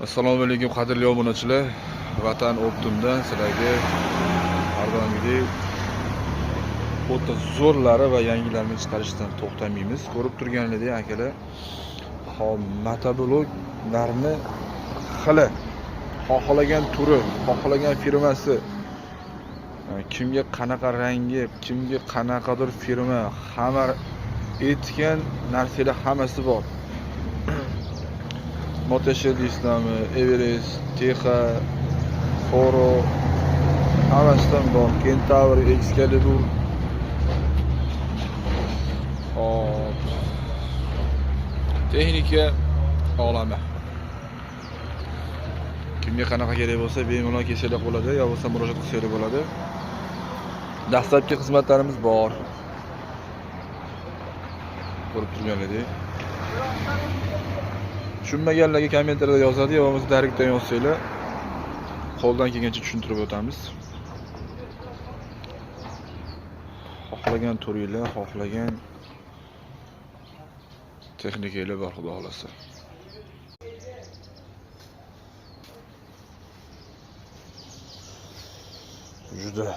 Assalomu alaykum qadrli obunachilar. Vatan Optimdan sizlarga har doimgidek o'ta zo'rlari va yangilarini chiqarishdan to'xtamaymiz. Ko'rib turganingizdek akalar, motobloklarni xili, xohlagan turi, xohlagan firmasi, kimga qanaqa rangi, kimga qanaqadir firma, hamma aytgan narsalar hammasi bor. Motoshed Islami, Everest, Texa, Foro, hammasidan bor. Kentaur, Excalibur. Hop. Texnika olami. Kimga qanaqa kerak bo'lsa, bemalol kelsalar bo'ladi, yo bo'lsa murojaat qilsalar bo'ladi. Dastlabki xizmatlarimiz bor. Ko'rib turganingizdek. Tushunmaganlarga kommentariyada yozadi, yo bo'lmasa direktdan yozsanglar, qo'ldan kelgancha tushuntirib o'tamiz. Xohlagan turinglar, xohlagan texnikalar bor, xudo xolasa. Juda